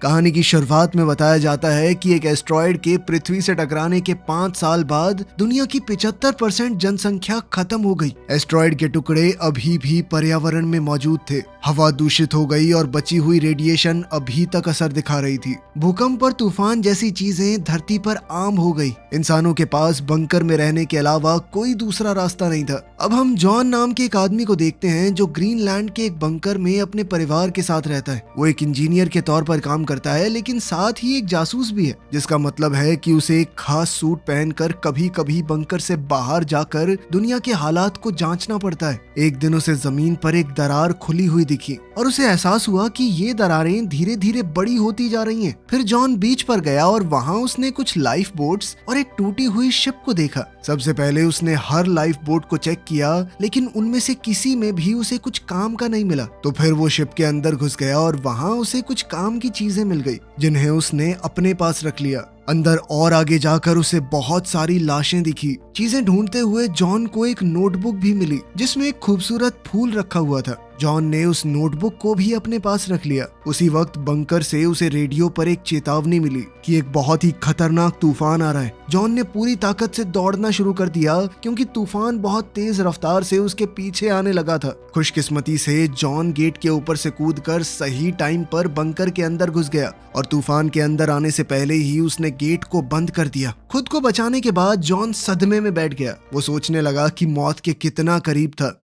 कहानी की शुरुआत में बताया जाता है कि एक एस्ट्रॉयड के पृथ्वी से टकराने के 5 साल बाद दुनिया की 75% जनसंख्या खत्म हो गई। एस्ट्रॉयड के टुकड़े अभी भी पर्यावरण में मौजूद थे, हवा दूषित हो गई और बची हुई रेडिएशन अभी तक असर दिखा रही थी। भूकंप और तूफान जैसी चीजें धरती पर आम हो गई। इंसानों के पास बंकर में रहने के अलावा कोई दूसरा रास्ता नहीं था। अब हम जॉन नाम के एक आदमी को देखते हैं जो ग्रीनलैंड के एक बंकर में अपने परिवार के साथ रहता है। वो एक इंजीनियर के तौर पर काम करता है, लेकिन साथ ही एक जासूस भी है, जिसका मतलब है कि उसे एक खास सूट पहनकर कभी कभी बंकर से बाहर जाकर दुनिया के हालात को जांचना पड़ता है। एक दिन उसे जमीन पर एक दरार खुली हुई दिखी और उसे एहसास हुआ कि ये दरारें धीरे धीरे बड़ी होती जा रही हैं। फिर जॉन बीच पर गया और वहाँ उसने कुछ लाइफ बोट्स और एक टूटी हुई शिप को देखा। सबसे पहले उसने हर लाइफ बोट को चेक किया, लेकिन उनमें से किसी में भी उसे कुछ काम का नहीं मिला। तो फिर वो शिप के अंदर घुस गया और वहाँ उसे कुछ काम की चीजें मिल गई, जिन्हें उसने अपने पास रख लिया। अंदर और आगे जाकर उसे बहुत सारी लाशें दिखी। चीजें ढूंढते हुए जॉन को एक नोटबुक भी मिली, जिसमें एक खूबसूरत फूल रखा हुआ था। जॉन ने उस नोटबुक को भी अपने पास रख लिया। उसी वक्त बंकर से उसे रेडियो पर एक चेतावनी मिली कि एक बहुत ही खतरनाक तूफान आ रहा है। जॉन ने पूरी ताकत से दौड़ना शुरू कर दिया, क्योंकि तूफान बहुत तेज रफ्तार से उसके पीछे आने लगा था। खुशकिस्मती से जॉन गेट के ऊपर से कूदकर सही टाइम पर बंकर के अंदर घुस गया और तूफान के अंदर आने से पहले ही उसने गेट को बंद कर दिया। खुद को बचाने के बाद जॉन सदमे में बैठ गया। वो सोचने लगा कि मौत के कितना करीब था।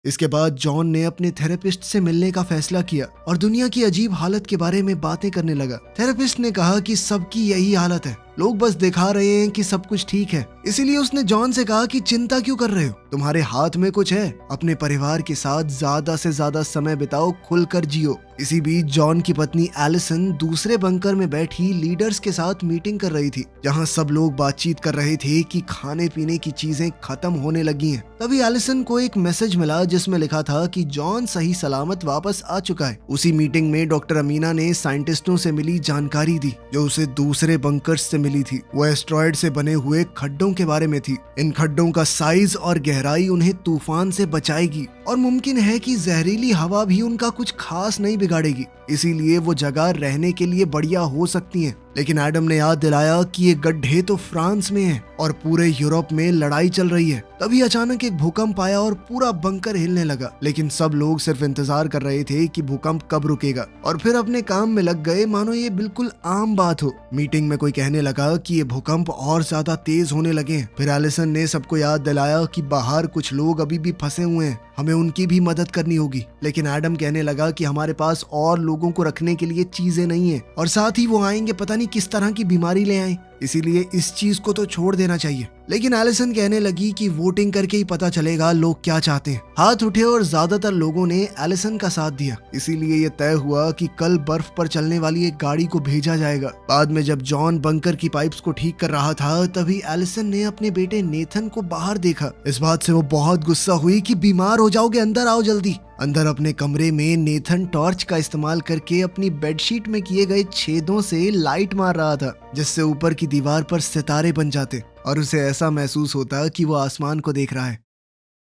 इसके बाद जॉन ने अपने थेरेपिस्ट से मिलने का फैसला किया और दुनिया की अजीब हालत के बारे में बातें करने लगा। थेरेपिस्ट ने कहा कि सबकी यही हालत है, लोग बस दिखा रहे हैं कि सब कुछ ठीक है। इसीलिए उसने जॉन से कहा कि चिंता क्यों कर रहे हो, तुम्हारे हाथ में कुछ है। अपने परिवार के साथ ज्यादा से ज्यादा समय बिताओ, खुलकर जियो। इसी बीच जॉन की पत्नी एलिसन दूसरे बंकर में बैठी लीडर्स के साथ मीटिंग कर रही थी, जहां सब लोग बातचीत कर रहे थे कि खाने पीने की चीजें खत्म होने लगी हैं। तभी एलिसन को एक मैसेज मिला जिसमें लिखा था कि जॉन सही सलामत वापस आ चुका है। उसी मीटिंग में डॉक्टर अमीना ने साइंटिस्टों से मिली जानकारी दी, जो उसे दूसरे बंकर्स से मिली थी। वो एस्ट्रॉयड से बने हुए खड्डों के बारे में थी। इन खड्डों का साइज और गहराई उन्हें तूफान से बचाएगी और मुमकिन है कि जहरीली हवा भी उनका कुछ खास नहीं बिगाड़ेगी। इसीलिए वो जगह रहने के लिए बढ़िया हो सकती है। लेकिन एडम ने याद दिलाया कि ये गड्ढे तो फ्रांस में हैं और पूरे यूरोप में लड़ाई चल रही है। तभी अचानक एक भूकंप आया और पूरा बंकर हिलने लगा। लेकिन सब लोग सिर्फ इंतजार कर रहे थे कि भूकंप कब रुकेगा और फिर अपने काम में लग गए, मानो ये बिल्कुल आम बात हो। मीटिंग में कोई कहने लगा कि ये भूकंप और ज्यादा तेज होने लगे हैं। फिर एलिसन ने सबको याद दिलाया कि बाहर कुछ लोग अभी भी फंसे हुए हैं, हमें उनकी भी मदद करनी होगी। लेकिन एडम कहने लगा कि हमारे पास और लोगों को रखने के लिए चीजें नहीं है और साथ ही वो आएंगे पता नहीं किस तरह की बीमारी ले आए, इसीलिए इस चीज को तो छोड़ देना चाहिए। लेकिन एलिसन कहने लगी कि वोटिंग करके ही पता चलेगा लोग क्या चाहते हैं। हाथ उठे और ज्यादातर लोगों ने एलिसन का साथ दिया। इसीलिए ये तय हुआ कि कल बर्फ पर चलने वाली एक गाड़ी को भेजा जाएगा। बाद में जब जॉन बंकर की पाइप्स को ठीक कर रहा था, तभी एलिसन ने अपने बेटे नेथन को बाहर देखा। इस बात से वो बहुत गुस्सा हुई कि बीमार हो जाओगे, अंदर आओ जल्दी। अंदर अपने कमरे में नेथन टॉर्च का इस्तेमाल करके अपनी बेडशीट में किए गए छेदों से लाइट मार रहा था, जिससे ऊपर की दीवार पर सितारे बन जाते और उसे ऐसा महसूस होता कि वो आसमान को देख रहा है।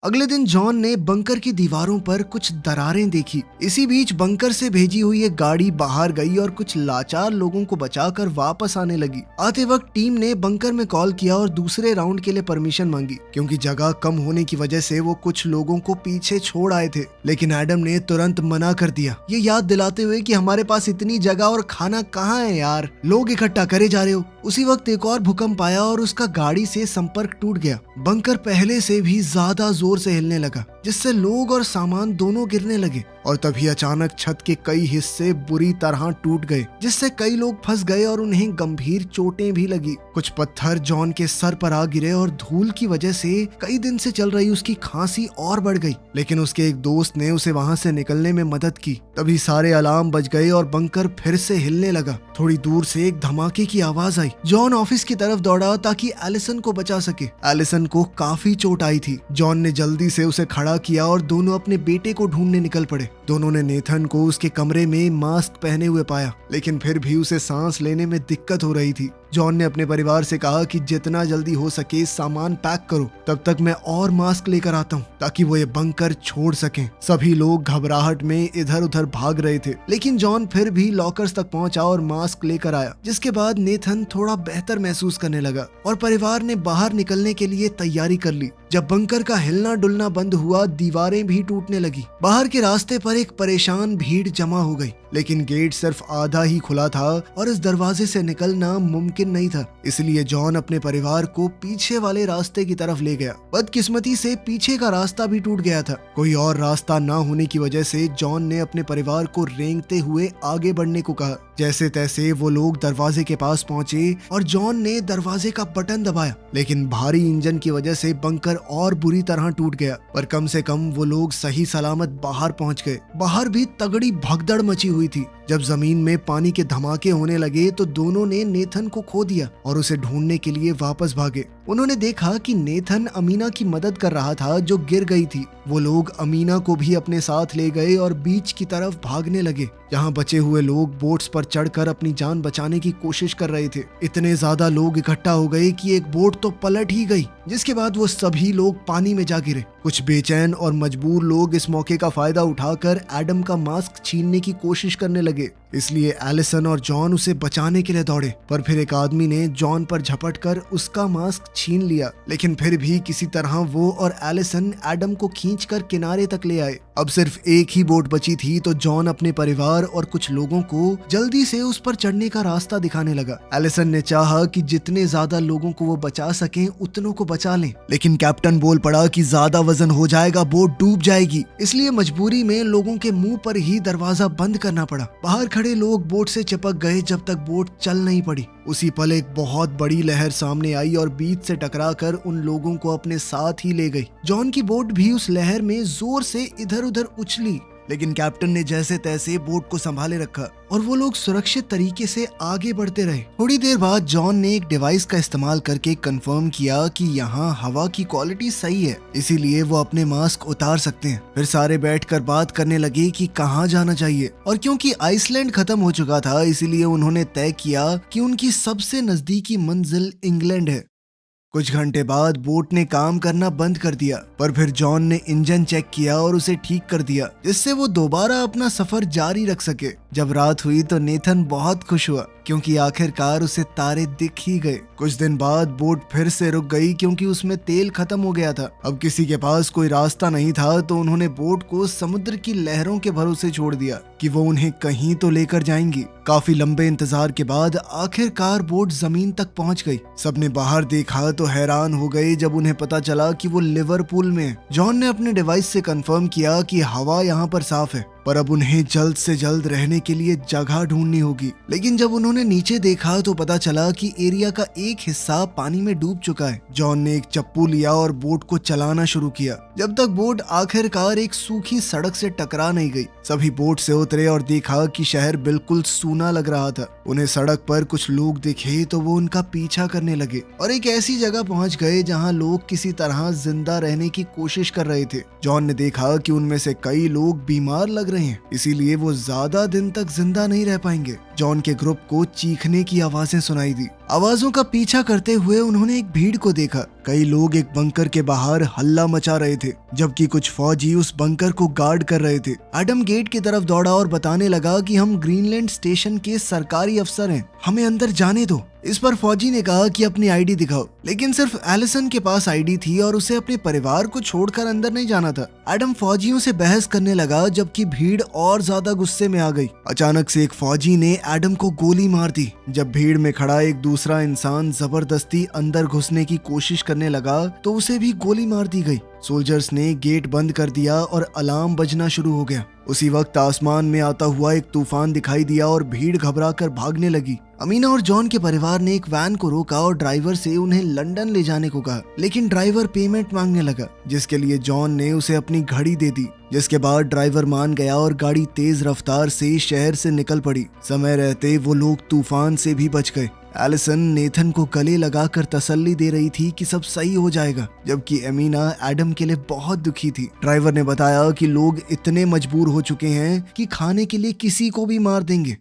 अगले दिन जॉन ने बंकर की दीवारों पर कुछ दरारें देखी। इसी बीच बंकर से भेजी हुई एक गाड़ी बाहर गई और कुछ लाचार लोगों को बचाकर वापस आने लगी। आते वक्त टीम ने बंकर में कॉल किया और दूसरे राउंड के लिए परमिशन मांगी, क्योंकि जगह कम होने की वजह से वो कुछ लोगों को पीछे छोड़ आए थे। लेकिन एडम ने तुरंत मना कर दिया, ये याद दिलाते हुए कि हमारे पास इतनी जगह और खाना कहाँ है यार, लोग इकट्ठा करे जा रहे हो। उसी वक्त एक और भूकंप आया और उसका गाड़ी से संपर्क टूट गया। बंकर पहले से भी ज्यादा जोर से हिलने लगा, जिससे लोग और सामान दोनों गिरने लगे और तभी अचानक छत के कई हिस्से बुरी तरह टूट गए, जिससे कई लोग फंस गए और उन्हें गंभीर चोटें भी लगी। कुछ पत्थर जॉन के सर पर आ गिरे और धूल की वजह से कई दिन से चल रही उसकी खांसी और बढ़ गई। लेकिन उसके एक दोस्त ने उसे वहां से निकलने में मदद की। तभी सारे अलार्म बज गए और बंकर फिर से हिलने लगा। थोड़ी दूर से एक धमाके की आवाज आई। जॉन ऑफिस की तरफ दौड़ा ताकि एलिसन को बचा सके। एलिसन को काफी चोट आई थी। जॉन ने जल्दी से उसे खड़ा किया और दोनों अपने बेटे को ढूंढने निकल पड़े। दोनों ने नेथन को उसके कमरे में मास्क पहने हुए पाया, लेकिन फिर भी उसे सांस लेने में दिक्कत हो रही थी। जॉन ने अपने परिवार से कहा कि जितना जल्दी हो सके सामान पैक करो, तब तक मैं और मास्क लेकर आता हूँ ताकि वो ये बंकर छोड़ सकें। सभी लोग घबराहट में इधर उधर भाग रहे थे, लेकिन जॉन फिर भी लॉकर्स तक पहुंचा और मास्क लेकर आया, जिसके बाद नेथन थोड़ा बेहतर महसूस करने लगा और परिवार ने बाहर निकलने के लिए तैयारी कर ली। जब बंकर का हिलना डुलना बंद हुआ, दीवारें भी टूटने लगी। बाहर के रास्ते पर एक परेशान भीड़ जमा हो गई, लेकिन गेट सिर्फ आधा ही खुला था और इस दरवाजे से निकलना मुमकिन नहीं था। इसलिए जॉन अपने परिवार को पीछे वाले रास्ते की तरफ ले गया। बदकिस्मती से पीछे का रास्ता भी टूट गया था। कोई और रास्ता ना होने की वजह से जॉन ने अपने परिवार को रेंगते हुए आगे बढ़ने को कहा। जैसे तैसे वो लोग दरवाजे के पास पहुंचे और जॉन ने दरवाजे का बटन दबाया, लेकिन भारी इंजन की वजह से बंकर और बुरी तरह टूट गया। पर कम से कम वो लोग सही सलामत बाहर पहुंच गए। बाहर भी तगड़ी भगदड़ मची हुई थी। जब जमीन में पानी के धमाके होने लगे तो दोनों ने नेथन को खो दिया और उसे ढूंढने के लिए वापस भागे। उन्होंने देखा कि नेथन अमीना की मदद कर रहा था जो गिर गई थी। वो लोग अमीना को भी अपने साथ ले गए और बीच की तरफ भागने लगे, जहां बचे हुए लोग बोट्स पर चढ़कर अपनी जान बचाने की कोशिश कर रहे थे। इतने ज्यादा लोग इकट्ठा हो गए कि एक बोट तो पलट ही गई, जिसके बाद वो सभी लोग पानी में जा गिरे। कुछ बेचैन और मजबूर लोग इस मौके का फायदा उठाकर एडम का मास्क छीनने की कोशिश करने लगे, इसलिए एलिसन और जॉन उसे बचाने के लिए दौड़े। पर फिर एक आदमी ने जॉन पर झपटकर उसका मास्क छीन लिया, लेकिन फिर भी किसी तरह वो और एलिसन एडम को खींचकर किनारे तक ले आए। अब सिर्फ एक ही बोट बची थी तो जॉन अपने परिवार और कुछ लोगों को जल्दी से उस पर चढ़ने का रास्ता दिखाने लगा। एलिसन ने चाहा कि जितने ज्यादा लोगों को वो बचा सकें उतनों को बचा लें, लेकिन कैप्टन बोल पड़ा कि ज्यादा वजन हो जाएगा, बोट डूब जाएगी। इसलिए मजबूरी में लोगों के मुंह पर ही दरवाजा बंद करना पड़ा। बाहर खड़े लोग बोट से चिपक गए जब तक बोट चल नहीं पड़ी। उसी पल एक बहुत बड़ी लहर सामने आई और बीच से टकराकर उन लोगों को अपने साथ ही ले गई। जॉन की बोट भी उस लहर में जोर से इधर उधर उछली, लेकिन कैप्टन ने जैसे तैसे बोट को संभाले रखा और वो लोग सुरक्षित तरीके से आगे बढ़ते रहे। थोड़ी देर बाद जॉन ने एक डिवाइस का इस्तेमाल करके कंफर्म किया कि यहाँ हवा की क्वालिटी सही है, इसीलिए वो अपने मास्क उतार सकते हैं। फिर सारे बैठकर बात करने लगे कि कहाँ जाना चाहिए, और क्योंकि आइसलैंड खत्म हो चुका था इसीलिए उन्होंने तय किया कि उनकी सबसे नजदीकी मंजिल इंग्लैंड है। कुछ घंटे बाद बोट ने काम करना बंद कर दिया, पर फिर जॉन ने इंजन चेक किया और उसे ठीक कर दिया, जिससे वो दोबारा अपना सफर जारी रख सके। जब रात हुई तो नेथन बहुत खुश हुआ क्योंकि आखिरकार उसे तारे दिख ही गए। कुछ दिन बाद बोट फिर से रुक गई क्योंकि उसमें तेल खत्म हो गया था। अब किसी के पास कोई रास्ता नहीं था तो उन्होंने बोट को समुद्र की लहरों के भरोसे छोड़ दिया कि वो उन्हें कहीं तो लेकर जाएंगी। काफी लंबे इंतजार के बाद आखिरकार बोट जमीन तक पहुंच गई। सबने बाहर देखा तो हैरान हो गए जब उन्हें पता चला कि वो लिवरपूल में है। जॉन ने अपने डिवाइस से कंफर्म किया कि हवा यहाँ पर साफ है, पर अब उन्हें जल्द से जल्द रहने के लिए जगह ढूंढनी होगी। लेकिन जब उन्होंने नीचे देखा तो पता चला कि एरिया का एक हिस्सा पानी में डूब चुका है। जॉन ने एक चप्पू लिया और बोट को चलाना शुरू किया, जब तक बोट आखिरकार एक सूखी सड़क से टकरा नहीं गई। सभी बोट से उतरे और देखा कि शहर बिल्कुल सूना लग रहा था। उन्हें सड़क पर कुछ लोग दिखे तो वो उनका पीछा करने लगे और एक ऐसी जगह पहुंच गए जहां लोग किसी तरह जिंदा रहने की कोशिश कर रहे थे। जॉन ने देखा कि उनमें से कई लोग बीमार लग रहे हैं, इसीलिए वो ज्यादा दिन तक जिंदा नहीं रह पाएंगे। जॉन के ग्रुप को चीखने की आवाजें सुनाई दी। आवाजों का पीछा करते हुए उन्होंने एक भीड़ को देखा। कई लोग एक बंकर के बाहर हल्ला मचा रहे थे, जबकि कुछ फौजी उस बंकर को गार्ड कर रहे थे। एडम गेट की तरफ दौड़ा और बताने लगा कि हम ग्रीनलैंड स्टेशन के सरकारी अफसर हैं, हमें अंदर जाने दो। इस पर फौजी ने कहा कि अपनी आईडी दिखाओ, लेकिन सिर्फ एलिसन के पास आईडी थी और उसे अपने परिवार को छोड़कर अंदर नहीं जाना था। एडम फौजियों से बहस करने लगा, जबकि भीड़ और ज्यादा गुस्से में आ गई। अचानक से एक फौजी ने एडम को गोली मार दी। जब भीड़ में खड़ा एक दूसरा इंसान जबरदस्ती अंदर घुसने की कोशिश करने लगा तो उसे भी गोली मार दी गई। सोल्जर्स ने गेट बंद कर दिया और अलार्म बजना शुरू हो गया। उसी वक्त आसमान में आता हुआ एक तूफान दिखाई दिया और भीड़ घबराकर भागने लगी। अमीना और जॉन के परिवार ने एक वैन को रोका और ड्राइवर से उन्हें लंदन ले जाने को कहा, लेकिन ड्राइवर पेमेंट मांगने लगा, जिसके लिए जॉन ने उसे अपनी घड़ी दे दी। जिसके बाद ड्राइवर मान गया और गाड़ी तेज रफ्तार से शहर से निकल पड़ी। समय रहते वो लोग तूफान से भी बच गए। एलिसन नेथन को गले लगाकर तसल्ली दे रही थी कि सब सही हो जाएगा, जबकि एमिना एडम के लिए बहुत दुखी थी। ड्राइवर ने बताया कि लोग इतने मजबूर हो चुके हैं कि खाने के लिए किसी को भी मार देंगे।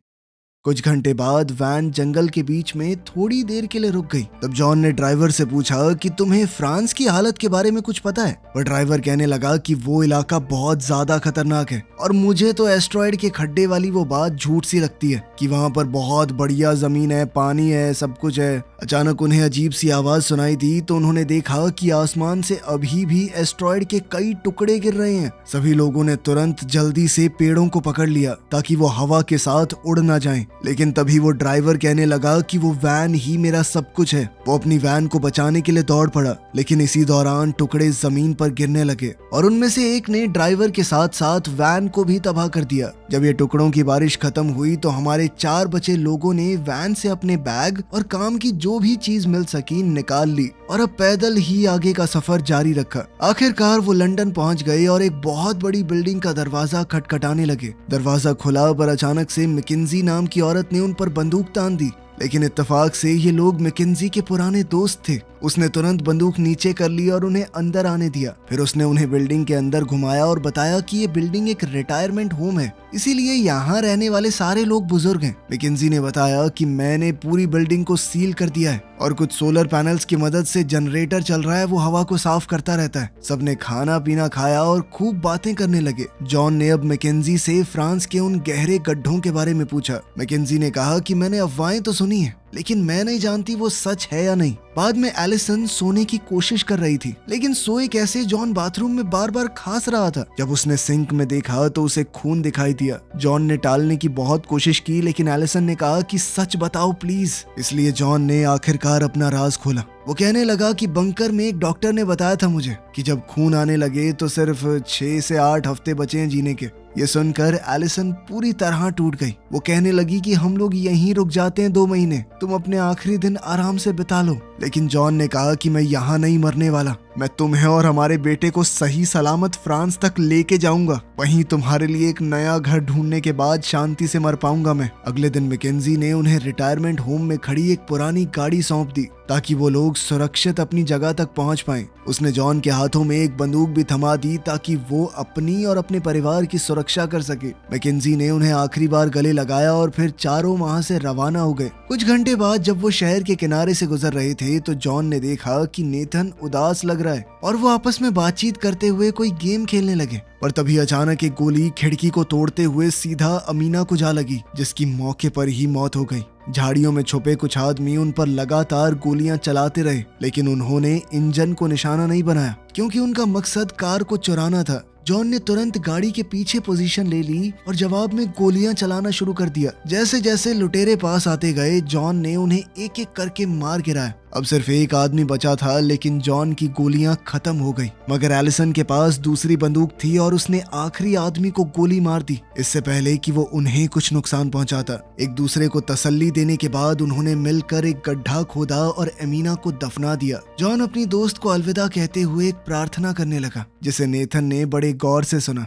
कुछ घंटे बाद वैन जंगल के बीच में थोड़ी देर के लिए रुक गई। तब जॉन ने ड्राइवर से पूछा कि तुम्हें फ्रांस की हालत के बारे में कुछ पता है? पर ड्राइवर कहने लगा कि वो इलाका बहुत ज्यादा खतरनाक है और मुझे तो एस्ट्रॉयड के खड्डे वाली वो बात झूठ सी लगती है कि वहाँ पर बहुत बढ़िया जमीन है, पानी है, सब कुछ है। अचानक उन्हें अजीब सी आवाज सुनाई दी तो उन्होंने देखा कि आसमान से अभी भी एस्ट्रॉयड के कई टुकड़े गिर रहे हैं। सभी लोगों ने तुरंत जल्दी से पेड़ों को पकड़ लिया ताकि वो हवा के साथ उड़ ना जाएं। लेकिन तभी वो ड्राइवर कहने लगा कि वो वैन ही मेरा सब कुछ है। वो अपनी वैन को बचाने के लिए दौड़ पड़ा, लेकिन इसी दौरान टुकड़े जमीन पर गिरने लगे और उनमें से एक ने ड्राइवर के साथ साथ वैन को भी तबाह कर दिया। जब ये टुकड़ों की बारिश खत्म हुई तो हमारे 4 बचे लोगों ने वैन से अपने बैग और काम की जो भी चीज मिल सकी निकाल ली और अब पैदल ही आगे का सफर जारी रखा। आखिरकार वो लंदन पहुंच गए और एक बहुत बड़ी बिल्डिंग का दरवाजा खटखटाने लगे। दरवाजा खुला पर अचानक से मैकेंजी नाम की औरत ने उन पर बंदूक तान दी, लेकिन इत्तेफाक से ये लोग मैकेंजी के पुराने दोस्त थे। उसने तुरंत बंदूक नीचे कर ली और उन्हें अंदर आने दिया। फिर उसने उन्हें बिल्डिंग के अंदर घुमाया और बताया कि ये बिल्डिंग एक रिटायरमेंट होम है, इसीलिए यहाँ रहने वाले सारे लोग बुजुर्ग हैं। मैकेंजी ने बताया कि मैंने पूरी बिल्डिंग को सील कर दिया है और कुछ सोलर पैनल्स की मदद से जनरेटर चल रहा है, वो हवा को साफ करता रहता है। सबने खाना पीना खाया और खूब बातें करने लगे। जॉन ने अब मैकेंजी से फ्रांस के उन गहरे गड्ढों के बारे में पूछा। मैकेंजी ने कहा कि मैंने अफवाहें तो सुनी है, लेकिन मैं नहीं जानती वो सच है या नहीं। बाद में एलिसन सोने की कोशिश कर रही थी, लेकिन सोए कैसे? जॉन बाथरूम में बार बार खांस रहा था। जब उसने सिंक में देखा तो उसे खून दिखाई दिया। जॉन ने टालने की बहुत कोशिश की, लेकिन एलिसन ने कहा कि सच बताओ प्लीज। इसलिए जॉन ने आखिरकार अपना राज खोला। वो कहने लगा कि बंकर में एक डॉक्टर ने बताया था मुझे कि जब खून आने लगे तो सिर्फ 6 से 8 हफ्ते बचे हैं जीने के। ये सुनकर एलिसन पूरी तरह टूट गई। वो कहने लगी कि हम लोग यहीं रुक जाते हैं 2 महीने, तुम अपने आखिरी दिन आराम से बिता लो। लेकिन जॉन ने कहा कि मैं यहाँ नहीं मरने वाला, मैं तुम्हें और हमारे बेटे को सही सलामत फ्रांस तक लेके जाऊंगा। वहीं तुम्हारे लिए एक नया घर ढूंढने के बाद शांति से मर पाऊंगा मैं। अगले दिन मैकेंजी ने उन्हें रिटायरमेंट होम में खड़ी एक पुरानी गाड़ी सौंप दी ताकि वो लोग सुरक्षित अपनी जगह तक पहुंच पाएं। उसने जॉन के हाथों में एक बंदूक भी थमा दी ताकि वो अपनी और अपने परिवार की सुरक्षा कर सके। मैकेंजी ने उन्हें आखिरी बार गले लगाया और फिर चारों वहां से रवाना हो गए। कुछ घंटे बाद जब वो शहर के किनारे से गुजर रहे थे तो जॉन ने देखा कि नेथन उदास लग रहा है और वो आपस में बातचीत करते हुए कोई गेम खेलने लगे। पर तभी अचानक एक गोली खिड़की को तोड़ते हुए सीधा अमीना को जा लगी, जिसकी मौके पर ही मौत हो गई। झाड़ियों में छुपे कुछ आदमी उन पर लगातार गोलियां चलाते रहे, लेकिन उन्होंने इंजन को निशाना नहीं बनाया क्योंकि उनका मकसद कार को चुराना था। जॉन ने तुरंत गाड़ी के पीछे पोजीशन ले ली और जवाब में गोलियां चलाना शुरू कर दिया। जैसे जैसे लुटेरे पास आते गए जॉन ने उन्हें एक एक करके मार गिराया। अब सिर्फ एक आदमी बचा था, लेकिन जॉन की गोलियां खत्म हो गई। मगर एलिसन के पास दूसरी बंदूक थी और उसने आखिरी आदमी को गोली मार दी, इससे पहले कि वो उन्हें कुछ नुकसान पहुंचाता। एक दूसरे को तसल्ली देने के बाद उन्होंने मिलकर एक गड्ढा खोदा और एमिना को दफना दिया। जॉन अपनी दोस्त को अलविदा कहते हुए एक प्रार्थना करने लगा, जिसे नेथन ने बड़े गौर से सुना।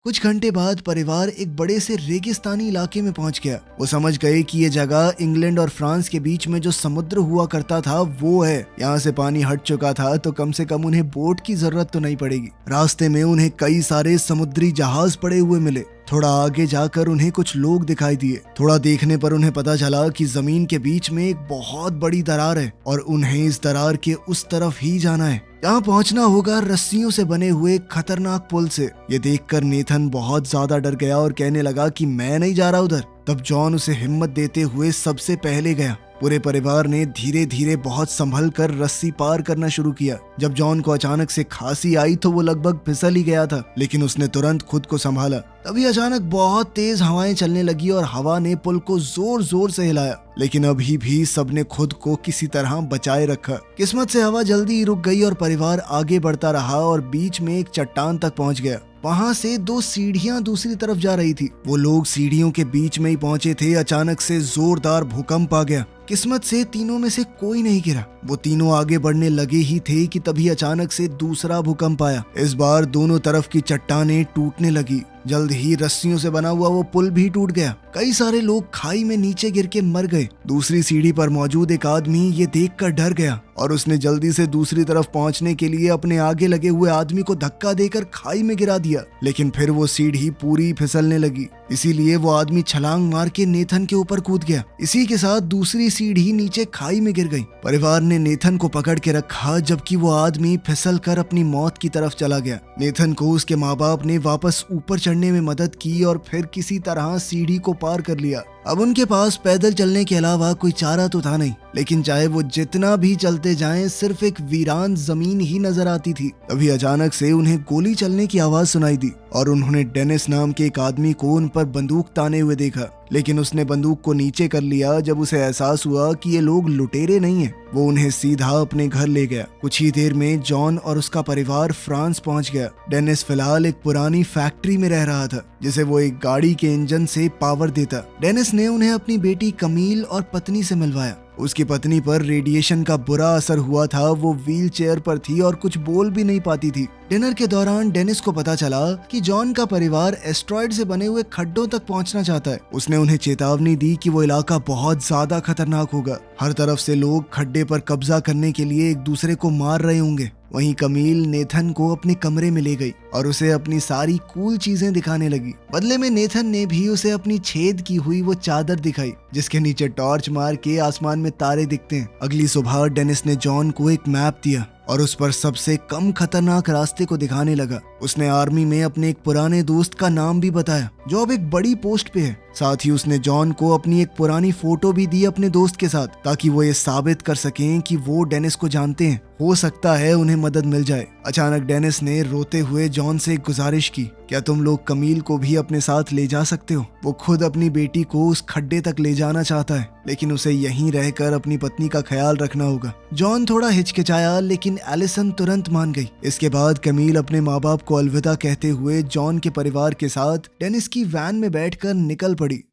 कुछ घंटे बाद परिवार एक बड़े से रेगिस्तानी इलाके में पहुंच गया। वो समझ गए कि ये जगह इंग्लैंड और फ्रांस के बीच में जो समुद्र हुआ करता था वो है। यहाँ से पानी हट चुका था तो कम से कम उन्हें बोट की जरूरत तो नहीं पड़ेगी। रास्ते में उन्हें कई सारे समुद्री जहाज पड़े हुए मिले। थोड़ा आगे जाकर उन्हें कुछ लोग दिखाई दिए। थोड़ा देखने पर उन्हें पता चला कि जमीन के बीच में एक बहुत बड़ी दरार है और उन्हें इस दरार के उस तरफ ही जाना है। यहाँ पहुंचना होगा रस्सियों से बने हुए खतरनाक पुल से। ये देखकर नेथन बहुत ज्यादा डर गया और कहने लगा कि मैं नहीं जा रहा उधर। तब जॉन उसे हिम्मत देते हुए सबसे पहले गया। पूरे परिवार ने धीरे धीरे बहुत संभल कर रस्सी पार करना शुरू किया। जब जॉन को अचानक से खांसी आई तो वो लगभग फिसल ही गया था, लेकिन उसने तुरंत खुद को संभाला। तभी अचानक बहुत तेज हवाएं चलने लगी और हवा ने पुल को जोर जोर से हिलाया, लेकिन अभी भी सबने खुद को किसी तरह बचाए रखा। किस्मत से हवा जल्दी ही रुक गई और परिवार आगे बढ़ता रहा और बीच में एक चट्टान तक पहुंच गया। वहां से 2 सीढ़ियां दूसरी तरफ जा रही थी। वो लोग सीढ़ियों के बीच में ही पहुंचे थे। अचानक से जोरदार भूकंप आ गया। किस्मत से तीनों में से कोई नहीं गिरा। वो तीनों आगे बढ़ने लगे ही थे कि तभी अचानक से दूसरा भूकंप आया। इस बार दोनों तरफ की चट्टानें टूटने लगी जल्द ही रस्सियों से बना हुआ वो पुल भी टूट गया। कई सारे लोग खाई में नीचे गिर के मर गए। दूसरी सीढ़ी पर मौजूद एक आदमी ये देखकर डर गया और उसने जल्दी से दूसरी तरफ पहुंचने के लिए अपने आगे लगे हुए आदमी को धक्का देकर खाई में गिरा दिया, लेकिन फिर वो सीढ़ी पूरी फिसलने लगी। इसीलिए वो आदमी छलांग मार के नेथन के ऊपर कूद गया। इसी के साथ दूसरी सीढ़ी नीचे खाई में गिर गई। परिवार ने नेथन को पकड़ के रखा जबकि वो आदमी फिसल कर अपनी मौत की तरफ चला गया। नेथन को उसके माँ बाप ने वापस ऊपर चढ़ने में मदद की और फिर किसी तरह सीढ़ी को पार कर लिया। अब उनके पास पैदल चलने के अलावा कोई चारा तो था नहीं, लेकिन चाहे वो जितना भी चलते जाएं सिर्फ एक वीरान जमीन ही नजर आती थी। तभी अचानक से उन्हें गोली चलने की आवाज सुनाई दी और उन्होंने डेनिस नाम के एक आदमी को उन पर बंदूक ताने हुए देखा, लेकिन उसने बंदूक को नीचे कर लिया जब उसे एहसास हुआ कि ये लोग लुटेरे नहीं हैं। वो उन्हें सीधा अपने घर ले गया। कुछ ही देर में जॉन और उसका परिवार फ्रांस पहुंच गया। डेनिस फिलहाल एक पुरानी फैक्ट्री में रह रहा था जिसे वो एक गाड़ी के इंजन से पावर देता। डेनिस ने उन्हें अपनी बेटी कमील और पत्नी से मिलवाया। उसकी पत्नी पर रेडिएशन का बुरा असर हुआ था। वो व्हील चेयर पर थी और कुछ बोल भी नहीं पाती थी। डिनर के दौरान डेनिस को पता चला कि जॉन का परिवार एस्ट्रॉयड से बने हुए खड्डों तक पहुंचना चाहता है। उसने उन्हें चेतावनी दी कि वो इलाका बहुत ज्यादा खतरनाक होगा। हर तरफ से लोग खड्डे पर कब्जा करने के लिए एक दूसरे को मार रहे होंगे। वहीं कमील नेथन को अपने कमरे में ले गई और उसे अपनी सारी कूल चीजें दिखाने लगी। बदले में नेथन ने भी उसे अपनी छेद की हुई वो चादर दिखाई जिसके नीचे टॉर्च मार के आसमान में तारे दिखते हैं। अगली सुबह डेनिस ने जॉन को एक मैप दिया और उस पर सबसे कम खतरनाक रास्ते को दिखाने लगा। उसने आर्मी में अपने एक पुराने दोस्त का नाम भी बताया जो अब एक बड़ी पोस्ट पे है। साथ ही उसने जॉन को अपनी एक पुरानी फोटो भी दी अपने दोस्त के साथ, ताकि वो ये साबित कर सकें कि वो डेनिस को जानते हैं। हो सकता है उन्हें मदद मिल जाए। अचानक डेनिस ने रोते हुए जॉन से एक गुजारिश की, क्या तुम लोग कमील को भी अपने साथ ले जा सकते हो? वो खुद अपनी बेटी को उस खड्डे तक ले जाना चाहता है, लेकिन उसे यहीं रहकर अपनी पत्नी का ख्याल रखना होगा। जॉन थोड़ा हिचकिचाया लेकिन एलिसन तुरंत मान गई। इसके बाद कमील अपने माँ बाप को अलविदा कहते हुए जॉन के परिवार के साथ डेनिस की वैन में बैठकर निकल पड़ी।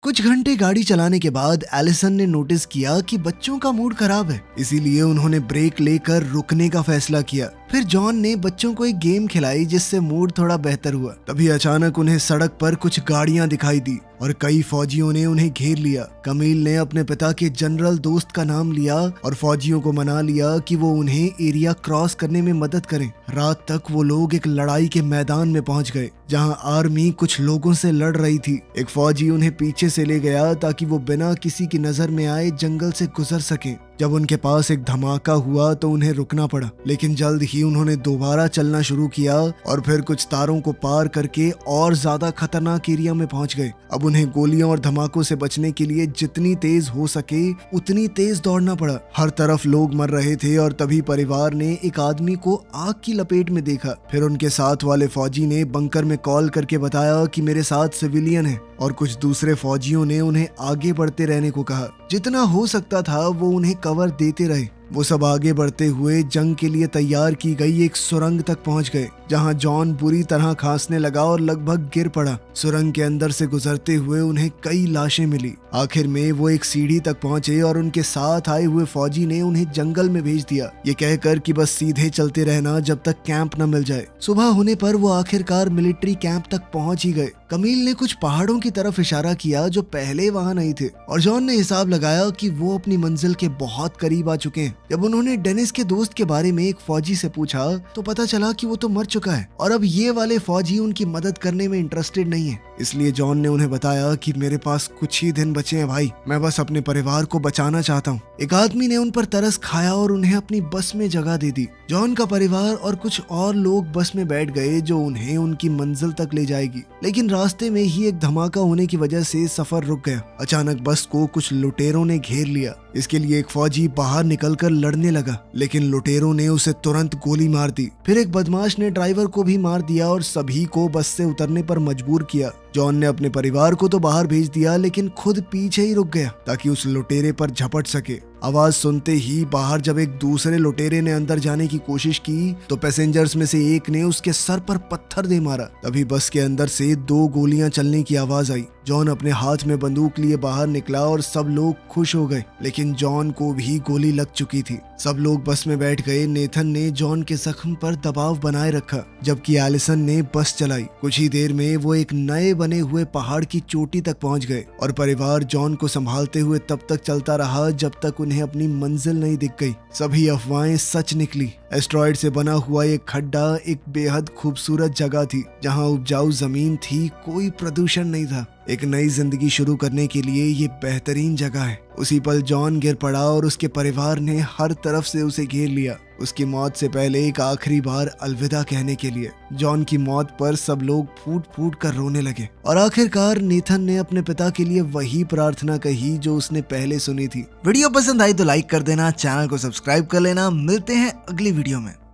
कुछ घंटे गाड़ी चलाने के बाद एलिसन ने नोटिस किया कि बच्चों का मूड खराब है, इसीलिए उन्होंने ब्रेक लेकर रुकने का फैसला किया। फिर जॉन ने बच्चों को एक गेम खिलाई जिससे मूड थोड़ा बेहतर हुआ। तभी अचानक उन्हें सड़क पर कुछ गाड़ियां दिखाई दी और कई फौजियों ने उन्हें घेर लिया। कमील ने अपने पिता के जनरल दोस्त का नाम लिया और फौजियों को मना लिया कि वो उन्हें एरिया क्रॉस करने में मदद करें। रात तक वो लोग एक लड़ाई के मैदान में पहुंच गए जहां आर्मी कुछ लोगों से लड़ रही थी। एक फौजी उन्हें पीछे से ले गया ताकि वो बिना किसी की नजर में आए जंगल से गुजर सकें। जब उनके पास एक धमाका हुआ तो उन्हें रुकना पड़ा, लेकिन जल्द ही उन्होंने दोबारा चलना शुरू किया और फिर कुछ तारों को पार करके और ज्यादा खतरनाक एरिया में पहुंच गए। अब उन्हें गोलियों और धमाकों से बचने के लिए जितनी तेज हो सके उतनी तेज दौड़ना पड़ा। हर तरफ लोग मर रहे थे और तभी परिवार ने एक आदमी को आग की लपेट में देखा। फिर उनके साथ वाले फौजी ने बंकर में कॉल करके बताया कि मेरे साथ सिविलियन है, और कुछ दूसरे फौजियों ने उन्हें आगे बढ़ते रहने को कहा। जितना हो सकता था वो उन्हें कवर देते रहे। वो सब आगे बढ़ते हुए जंग के लिए तैयार की गई एक सुरंग तक पहुंच गए जहां जॉन बुरी तरह खांसने लगा और लगभग गिर पड़ा। सुरंग के अंदर से गुजरते हुए उन्हें कई लाशें मिली। आखिर में वो एक सीढ़ी तक पहुंचे और उनके साथ आए हुए फौजी ने उन्हें जंगल में भेज दिया, ये कहकर कि बस सीधे चलते रहना जब तक कैंप न मिल जाए। सुबह होने पर वो आखिरकार मिलिट्री कैंप तक पहुंच ही गए। कमील ने कुछ पहाड़ों की तरफ इशारा किया जो पहले वहां नहीं थे और जॉन ने हिसाब लगाया कि वो अपनी मंजिल के बहुत करीब आ चुके हैं। जब उन्होंने डेनिस के दोस्त के बारे में एक फौजी से पूछा तो पता चला कि वो तो मर चुका है और अब ये वाले फौजी उनकी मदद करने में इंटरेस्टेड नहीं है। इसलिए जॉन ने उन्हें बताया कि मेरे पास कुछ ही दिन बचे हैं भाई, मैं बस अपने परिवार को बचाना चाहता हूँ। एक आदमी ने उन पर तरस खाया और उन्हें अपनी बस में जगह दे दी। जॉन का परिवार और कुछ और लोग बस में बैठ गए जो उन्हें उनकी मंजिल तक ले जाएगी, लेकिन रास्ते में ही एक धमाका होने की वजह से सफर रुक गया। अचानक बस को कुछ लुटेरों ने घेर लिया। इसके लिए एक फौजी बाहर निकलकर लड़ने लगा, लेकिन लुटेरों ने उसे तुरंत गोली मार दी। फिर एक बदमाश ने ड्राइवर को भी मार दिया और सभी को बस से उतरने पर मजबूर किया। जॉन ने अपने परिवार को तो बाहर भेज दिया लेकिन खुद पीछे ही रुक गया ताकि उस लुटेरे पर झपट सके। आवाज सुनते ही बाहर जब एक दूसरे लुटेरे ने अंदर जाने की कोशिश की तो पैसेंजर्स में से एक ने उसके सर पर पत्थर दे मारा। तभी बस के अंदर से 2 गोलियां चलने की आवाज आई। जॉन अपने हाथ में बंदूक लिए बाहर निकला और सब लोग खुश हो गए, लेकिन जॉन को भी गोली लग चुकी थी। सब लोग बस में बैठ गए। नेथन ने जॉन के जख्म पर दबाव बनाए रखा जबकि एलिसन ने बस चलाई। कुछ ही देर में वो एक नए बने हुए पहाड़ की चोटी तक पहुंच गए और परिवार जॉन को संभालते हुए तब तक चलता रहा जब तक उन्हें अपनी मंजिल नहीं दिख गई। सभी अफवाहें सच निकली। एस्ट्रॉयड से बना हुआ एक खड्डा एक बेहद खूबसूरत जगह थी जहां उपजाऊ जमीन थी, कोई प्रदूषण नहीं था। एक नई जिंदगी शुरू करने के लिए ये बेहतरीन जगह है। उसी पल जॉन गिर पड़ा और उसके परिवार ने हर तरफ से उसे घेर लिया, उसकी मौत से पहले एक आखिरी बार अलविदा कहने के लिए। जॉन की मौत पर सब लोग फूट फूट कर रोने लगे और आखिरकार नेथन ने अपने पिता के लिए वही प्रार्थना कही जो उसने पहले सुनी थी। वीडियो पसंद आई तो लाइक कर देना, चैनल को सब्सक्राइब कर लेना। मिलते हैं अगली वीडियो में।